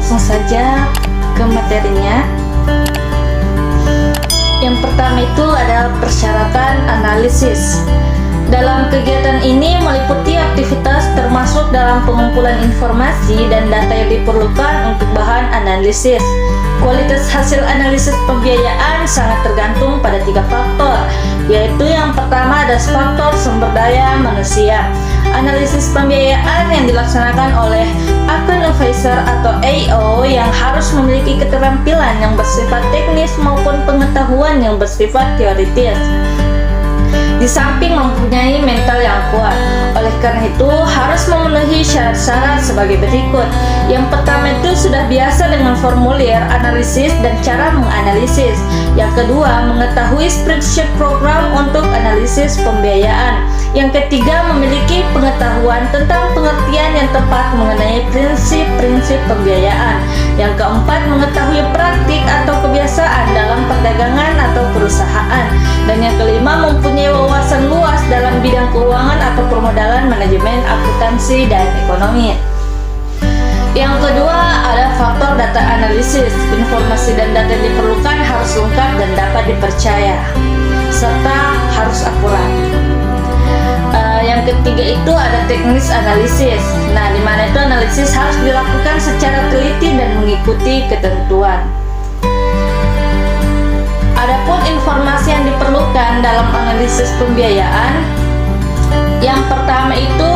langsung saja ke materinya. Yang pertama itu adalah persyaratan analisis. Dalam kegiatan ini meliputi aktivitas termasuk dalam pengumpulan informasi dan data yang diperlukan untuk bahan analisis. Kualitas hasil analisis pembiayaan sangat tergantung pada 3 faktor, yaitu yang pertama ada faktor sumber daya manusia. Analisis pembiayaan yang dilaksanakan oleh account advisor atau AO yang harus memiliki keterampilan yang bersifat teknis maupun pengetahuan yang bersifat teoritis, di samping mempunyai mental yang kuat. Oleh karena itu harus memenuhi syarat-syarat sebagai berikut. Yang pertama itu sudah biasa dengan formulir analisis dan cara menganalisis. Yang kedua, mengetahui spreadsheet program untuk analisis pembiayaan. Yang ketiga, memiliki pengetahuan tentang pengertian yang tepat mengenai prinsip-prinsip pembiayaan. Yang keempat, mengetahui praktik atau kebiasaan dalam perdagangan atau perusahaan. Dan yang kelima, mempunyai wawasan luas dalam bidang keuangan atau permodalan, manajemen, akuntansi, dan ekonomi. Yang kedua ada faktor data analisis. Informasi dan data yang diperlukan harus lengkap dan dapat dipercaya, serta harus akurat. Yang ketiga itu ada teknis analisis. Nah, di mana itu analisis harus dilakukan secara teliti dan mengikuti ketentuan. Adapun informasi yang diperlukan dalam analisis pembiayaan, yang pertama itu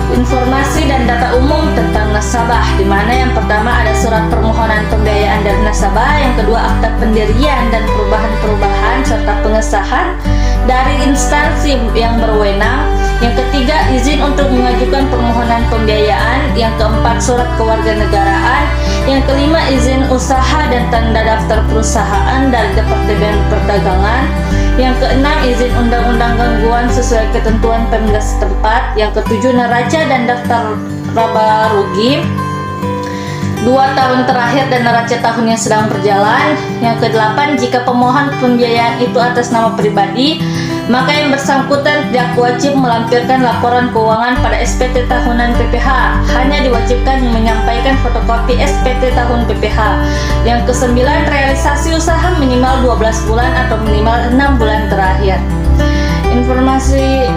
informasi dan data umum tentang nasabah, di mana yang pertama ada surat permohonan pembiayaan dari nasabah, yang kedua akta pendirian dan perubahan-perubahan serta pengesahan dari instansi yang berwenang, yang ketiga izin untuk mengajukan permohonan pembiayaan, yang keempat surat kewarganegaraan, yang kelima izin usaha dan tanda daftar perusahaan dari Departemen Perdagangan, yang keenam izin undang-undang gangguan sesuai ketentuan Pemda setempat, yang ketujuh neraca dan daftar laba rugi 2 tahun terakhir dan neraca tahun yang sedang berjalan, yang kedelapan jika pemohon pembiayaan itu atas nama pribadi, maka yang bersangkutan tidak wajib melampirkan laporan keuangan pada SPT tahunan PPH, hanya diwajibkan menyampaikan fotokopi SPT tahun PPH. Yang kesembilan, realisasi usaha minimal 12 bulan atau minimal 6 bulan terakhir. Informasi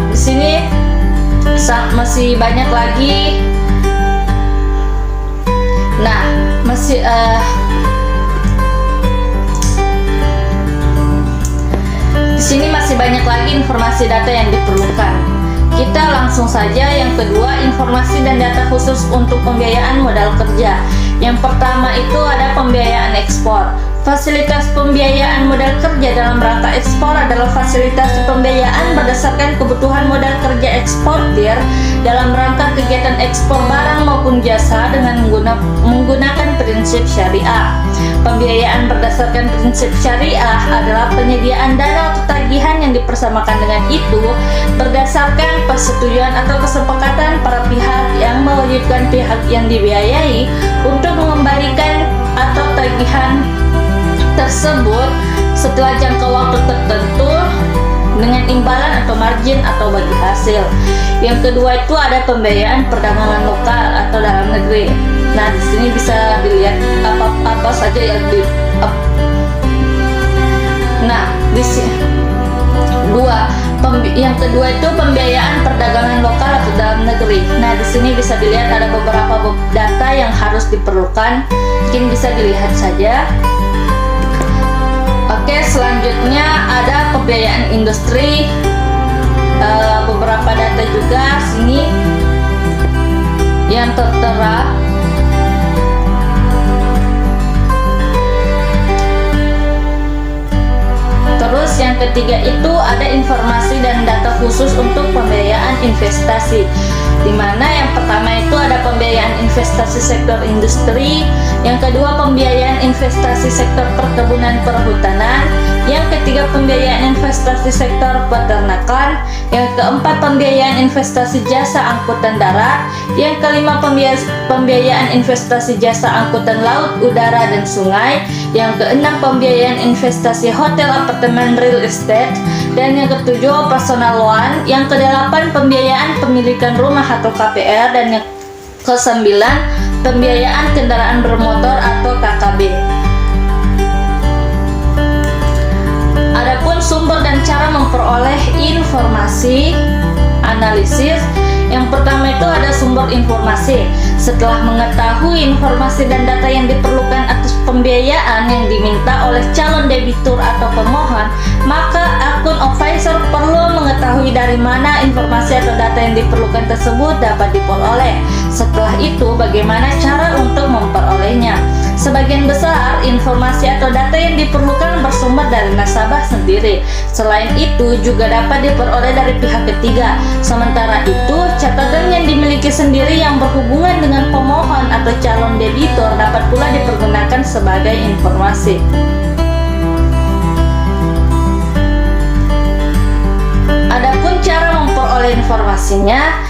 di sini masih banyak lagi. Nah, masih di sini masih banyak lagi informasi data yang diperlukan. Kita langsung saja yang kedua, informasi dan data khusus untuk pembiayaan modal kerja. Yang pertama itu ada pembiayaan ekspor. Fasilitas pembiayaan modal kerja dalam rangka ekspor adalah fasilitas pembiayaan berdasarkan kebutuhan modal kerja eksportir dalam rangka kegiatan ekspor barang maupun jasa dengan menggunakan prinsip syariah. Pembiayaan berdasarkan prinsip syariah adalah penyediaan dana atau tagihan yang dipersamakan dengan itu berdasarkan persetujuan atau kesepakatan para pihak yang mewajibkan pihak yang dibiayai untuk mengembalikan atau tagihan tersebut setelah jangka waktu tertentu dengan imbalan atau margin atau bagi hasil. Yang kedua itu ada pembiayaan perdagangan lokal atau dalam negeri. Nah, di sini bisa dilihat apa saja yang di sini. Yang kedua itu pembiayaan perdagangan lokal atau dalam negeri. Nah, di sini bisa dilihat ada beberapa data yang harus diperlukan. Mungkin bisa dilihat saja. Oke, selanjutnya ada pembiayaan industri. Beberapa data juga sini yang tertera. Terus yang ketiga itu ada informasi dan data khusus untuk pembiayaan investasi, di mana yang pertama itu ada pembiayaan investasi sektor industri, yang kedua pembiayaan investasi sektor perkebunan perhutanan, yang ketiga pembiayaan investasi sektor peternakan, yang keempat pembiayaan investasi jasa angkutan darat, yang kelima pembiayaan investasi jasa angkutan laut, udara, dan sungai, yang keenam pembiayaan investasi hotel, apartemen, real estate, dan yang ketujuh personal loan, yang kedelapan pembiayaan pemilikan rumah atau KPR, dan yang kesembilan pembiayaan kendaraan bermotor atau KKB. Adapun sumber dan cara memperoleh informasi analisis, yang pertama itu ada sumber informasi. Setelah mengetahui informasi dan data yang diperlukan atas pembiayaan yang diminta oleh calon debitur atau pemohon, maka akun advisor perlu mengetahui dari mana informasi atau data yang diperlukan tersebut dapat diperoleh. Setelah itu, bagaimana cara untuk memperolehnya? Sebagian besar informasi atau data yang diperlukan bersumber dari nasabah sendiri. Selain itu, juga dapat diperoleh dari pihak ketiga. Sementara itu, catatan yang dimiliki sendiri yang berhubungan dengan pemohon atau calon debitur dapat pula dipergunakan sebagai informasi. Adapun cara memperoleh informasinya,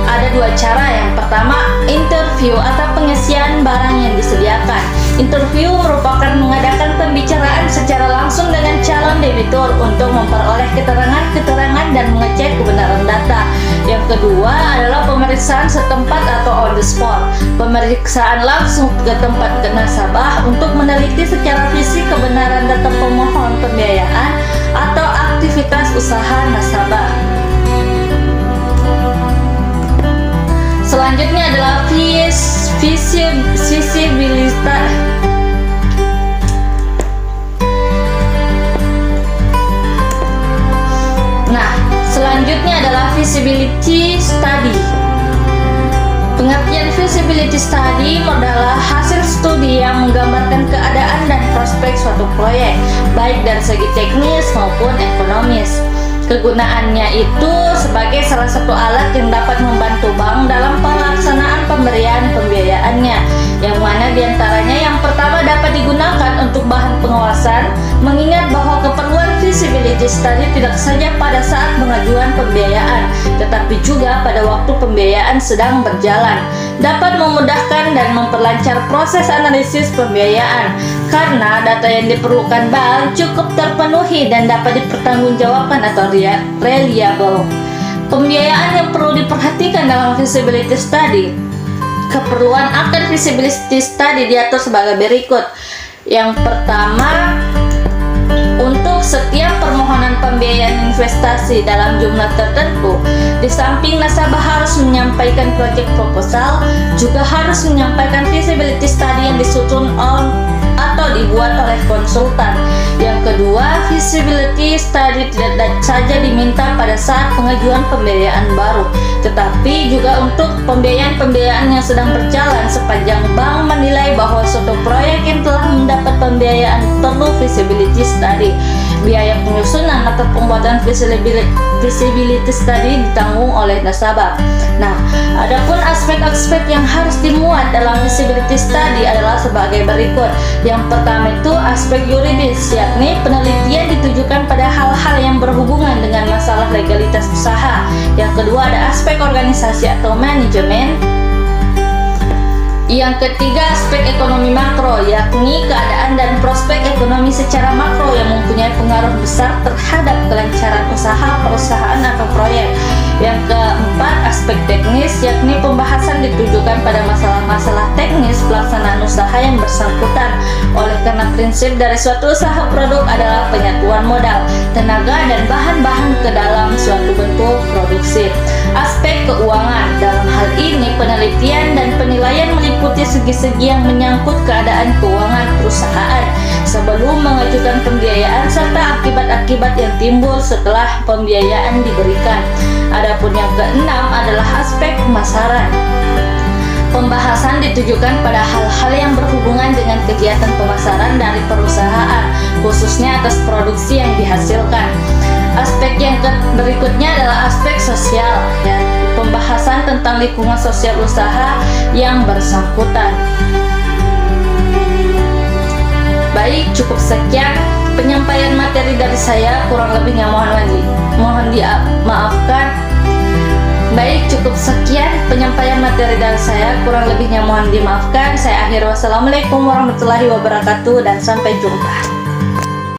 ada dua cara. Yang pertama, interview atau pengisian barang yang disediakan. Interview merupakan mengadakan pembicaraan secara langsung dengan calon debitur untuk memperoleh keterangan-keterangan dan mengecek kebenaran data. Yang kedua adalah pemeriksaan setempat atau on the spot. Pemeriksaan langsung ke tempat nasabah untuk meneliti secara fisik kebenaran data pemohon pembiayaan atau aktivitas usaha nasabah. Selanjutnya adalah visibilitas. Selanjutnya adalah visibility study. Pengertian visibility study adalah hasil studi yang menggambarkan keadaan dan prospek suatu proyek, baik dari segi teknis maupun ekonomis. Kegunaannya itu sebagai salah satu alat yang dapat membantu bank dalam pelaksanaan pemberian pembiayaannya, yang mana diantaranya yang pertama dapat digunakan untuk bahan pengawasan, mengingat bahwa keperluan visibility study tidak saja pada saat pengajuan pembiayaan, tetapi juga pada waktu pembiayaan sedang berjalan. Dapat memudahkan dan memperlancar proses analisis pembiayaan, karena data yang diperlukan bank cukup terpenuhi dan dapat dipertanggungjawabkan atau reliable. Pembiayaan yang perlu diperhatikan dalam visibility study. Keperluan akan visibility study diatur sebagai berikut. Yang pertama, untuk setiap permohonan pembiayaan investasi dalam jumlah tertentu, di samping nasabah harus menyampaikan project proposal, juga harus menyampaikan visibility study yang disusun atau dibuat oleh konsultan. Yang kedua, visibility study tidak saja diminta pada saat pengajuan pembiayaan baru, tetapi juga untuk pembiayaan yang sedang berjalan sepanjang bank menilai bahwa suatu proyek yang telah mendapat pembiayaan perlu visibility study. Biaya penyusunan atau pembuatan visibility study ditanggung oleh nasabah. Nah, adapun aspek-aspek yang harus dimuat dalam visibility study adalah sebagai berikut. Yang pertama itu aspek yuridis, yakni penelitian ditujukan pada hal-hal yang berhubungan dengan masalah legalitas usaha. Yang kedua ada aspek organisasi atau manajemen. Yang ketiga aspek ekonomi makro, yakni keadaan dan prospek ekonomi secara makro yang mempunyai pengaruh besar terhadap kelancaran usaha, perusahaan atau proyek. Yang keempat aspek teknis, yakni pembahasan ditujukan pada masalah-masalah teknis pelaksanaan usaha yang bersangkutan. Oleh karena prinsip dari suatu usaha produk adalah penyatuan modal, tenaga dan bahan-bahan ke dalam suatu bentuk produksi. Aspek keuangan, dalam hal ini penelitian dan penilaian meliputi segi-segi yang menyangkut keadaan keuangan perusahaan sebelum mengajukan pembiayaan serta akibat-akibat yang timbul setelah pembiayaan diberikan. Adapun yang keenam adalah aspek pemasaran. Pembahasan ditujukan pada hal-hal yang berhubungan dengan kegiatan pemasaran dari perusahaan, khususnya atas produksi yang dihasilkan. Aspek yang berikutnya adalah aspek sosial, ya, pembahasan tentang lingkungan sosial usaha yang bersangkutan. Baik, cukup sekian penyampaian materi dari saya, kurang lebihnya mohon dimaafkan. Baik, cukup sekian penyampaian materi dari saya, kurang lebihnya mohon dimaafkan. Saya akhiri, wassalamualaikum warahmatullahi wabarakatuh dan sampai jumpa.